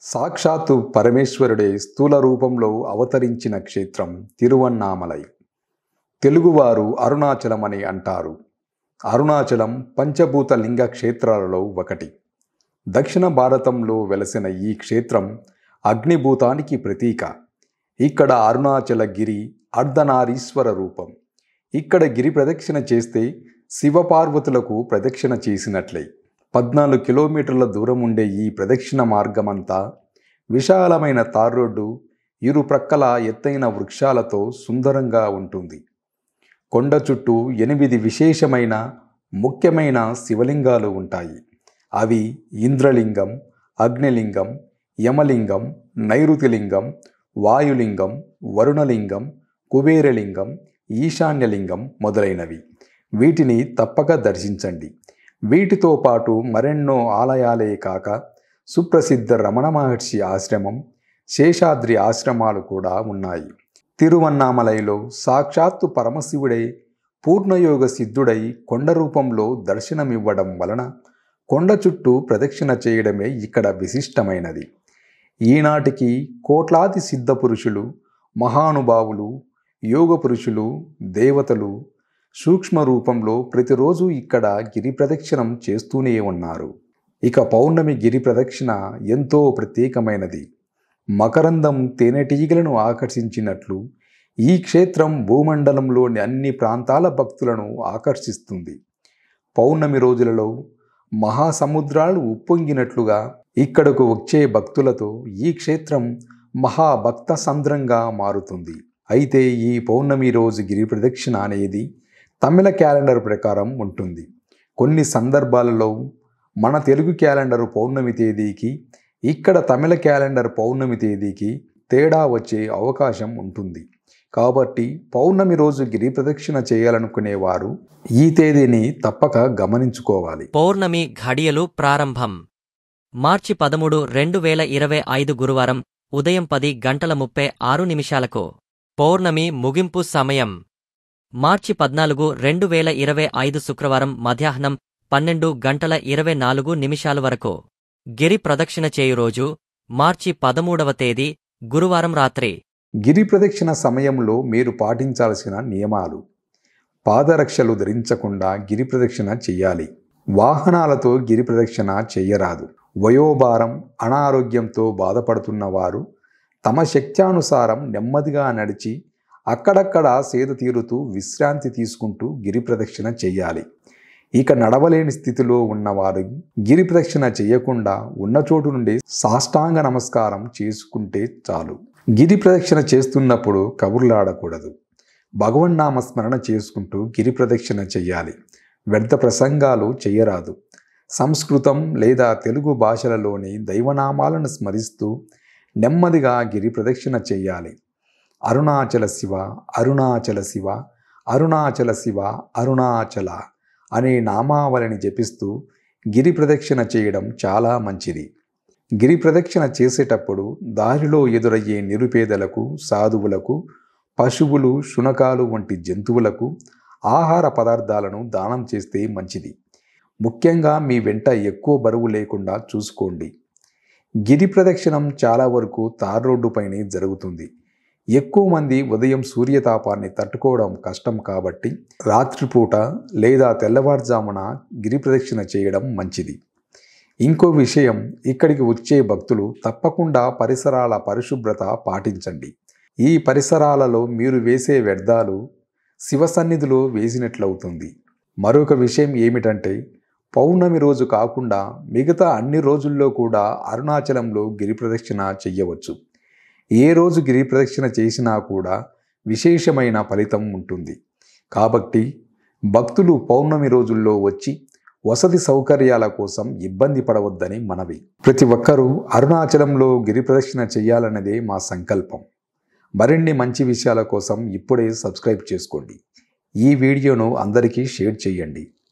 సాక్షాత్తు పరమేశ్వరుడే స్థూల రూపంలో అవతరించిన క్షేత్రం తిరువన్నామలై. తెలుగువారు అరుణాచలం అని అంటారు. అరుణాచలం పంచభూత లింగ క్షేత్రాలలో ఒకటి. దక్షిణ భారతంలో వెలసిన ఈ క్షేత్రం అగ్నిభూతానికి ప్రతీక. ఇక్కడ అరుణాచల గిరి అర్ధనారీశ్వర రూపం. ఇక్కడ గిరి ప్రదక్షిణ చేస్తే శివపార్వతులకు ప్రదక్షిణ చేసినట్లే. 14 కిలోమీటర్ల దూరం ఉండే ఈ ప్రదక్షిణ మార్గమంతా విశాలమైన తార్ రోడ్డు, ఇరు ప్రక్కల ఎత్తైన వృక్షాలతో సుందరంగా ఉంటుంది. కొండ చుట్టూ 8 విశేషమైన ముఖ్యమైన శివలింగాలు ఉంటాయి. అవి ఇంద్రలింగం, అగ్నిలింగం, యమలింగం, నైరుతిలింగం, వాయులింగం, వరుణలింగం, కుబేరలింగం, ఈశాన్యలింగం మొదలైనవి. వీటిని తప్పక దర్శించండి. వీటితో పాటు మరెన్నో ఆలయాలే కాక సుప్రసిద్ధ రమణ మహర్షి ఆశ్రమం, శేషాద్రి ఆశ్రమాలు కూడా ఉన్నాయి. తిరువన్నామలైలో సాక్షాత్తు పరమశివుడై పూర్ణయోగ సిద్ధుడై కొండ రూపంలో దర్శనమివ్వడం వలన కొండ చుట్టూ ప్రదక్షిణ చేయడమే ఇక్కడ విశిష్టమైనది. ఈనాటికి కోట్లాది సిద్ధ పురుషులు, మహానుభావులు, యోగ పురుషులు, దేవతలు సూక్ష్మ రూపంలో ప్రతిరోజు ఇక్కడ గిరి ప్రదక్షిణం చేస్తూనే ఉన్నారు. ఇక పౌర్ణమి గిరి ప్రదక్షిణ ఎంతో ప్రత్యేకమైనది. మకరందం తేనెటీగలను ఆకర్షించినట్లు ఈ క్షేత్రం భూమండలంలోని అన్ని ప్రాంతాల భక్తులను ఆకర్షిస్తుంది. పౌర్ణమి రోజులలో మహాసముద్రాలు ఉప్పొంగినట్లుగా ఇక్కడకు వచ్చే భక్తులతో ఈ క్షేత్రం మహాభక్త సంద్రంగా మారుతుంది. అయితే ఈ పౌర్ణమి రోజు గిరి ప్రదక్షిణ అనేది తమిళ క్యాలెండర్ ప్రకారం ఉంటుంది. కొన్ని సందర్భాలలో మన తెలుగు క్యాలెండర్ పౌర్ణమి తేదీకి, ఇక్కడ తమిళ క్యాలెండర్ పౌర్ణమి తేదీకి తేడా వచ్చే అవకాశం ఉంటుంది. కాబట్టి పౌర్ణమి రోజు గిరి ప్రదక్షిణ చేయాలనుకునేవారు ఈ తేదీని తప్పక గమనించుకోవాలి. పౌర్ణమి ఘడియలు ప్రారంభం. మార్చి 13, 2025 గురువారం ఉదయం 10:36 పౌర్ణమి ముగింపు సమయం. మార్చి 14, 2025 శుక్రవారం మధ్యాహ్నం 12:24 వరకు. గిరి ప్రదక్షిణ చేయు రోజు మార్చి 13వ తేదీ గురువారం రాత్రి. గిరి ప్రదక్షిణ సమయంలో మీరు పాటించాల్సిన నియమాలు: పాదరక్షలు ధరించకుండా గిరి ప్రదక్షిణ చెయ్యాలి. వాహనాలతో గిరి ప్రదక్షిణ చెయ్యరాదు. వయోభారం, అనారోగ్యంతో బాధపడుతున్న వారు తమ శక్త్యానుసారం నెమ్మదిగా నడిచి అక్కడక్కడ సేద తీరుతూ విశ్రాంతి తీసుకుంటూ గిరి ప్రదక్షిణ చెయ్యాలి. ఇక నడవలేని స్థితిలో ఉన్నవారు గిరి ప్రదక్షిణ చెయ్యకుండా ఉన్న చోటు నుండి సాష్టాంగ నమస్కారం చేసుకుంటే చాలు. గిరి ప్రదక్షిణ చేస్తున్నప్పుడు కబుర్లాడకూడదు. భగవన్నామ స్మరణ చేసుకుంటూ గిరి ప్రదక్షిణ చెయ్యాలి. వ్యర్థ ప్రసంగాలు చెయ్యరాదు. సంస్కృతం లేదా తెలుగు భాషలలోని దైవనామాలను స్మరిస్తూ నెమ్మదిగా గిరి ప్రదక్షిణ చెయ్యాలి. అరుణాచల శివ, అరుణాచల శివ, అరుణాచల శివ, అరుణాచల అనే నామావళిని జపిస్తూ గిరి ప్రదక్షిణ చేయడం చాలా మంచిది. గిరి ప్రదక్షిణ చేసేటప్పుడు దారిలో ఎదురయ్యే నిరుపేదలకు, సాధువులకు, పశువులు, శునకాలు వంటి జంతువులకు ఆహార పదార్థాలను దానం చేస్తే మంచిది. ముఖ్యంగా మీ వెంట ఎక్కువ బరువు లేకుండా చూసుకోండి. గిరి ప్రదక్షిణం చాలా వరకు తార్ రోడ్డుపైనే జరుగుతుంది. ఎక్కువ మంది ఉదయం సూర్యతాపాన్ని తట్టుకోవడం కష్టం కాబట్టి రాత్రిపూట లేదా తెల్లవారుజామున గిరి ప్రదక్షిణ చేయడం మంచిది. ఇంకో విషయం, ఇక్కడికి వచ్చే భక్తులు తప్పకుండా పరిసరాల పరిశుభ్రత పాటించండి. ఈ పరిసరాలలో మీరు వేసే వ్యర్థాలు శివ సన్నిధిలో వేసినట్లవుతుంది. మరొక విషయం ఏమిటంటే, పౌర్ణమి రోజు కాకుండా మిగతా అన్ని రోజుల్లో కూడా అరుణాచలంలో గిరి ప్రదక్షిణ చెయ్యవచ్చు. ఏ రోజు గిరి ప్రదక్షిణ చేసినా కూడా విశేషమైన ఫలితం ఉంటుంది. కాబట్టి భక్తులు పౌర్ణమి రోజుల్లో వచ్చి వసతి సౌకర్యాల కోసం ఇబ్బంది పడవద్దని మనవి. ప్రతి ఒక్కరూ అరుణాచలంలో గిరి ప్రదక్షిణ చేయాలన్నదే మా సంకల్పం. మరిన్ని మంచి విషయాల కోసం ఇప్పుడే సబ్స్క్రైబ్ చేసుకోండి. ఈ వీడియోను అందరికీ షేర్ చేయండి.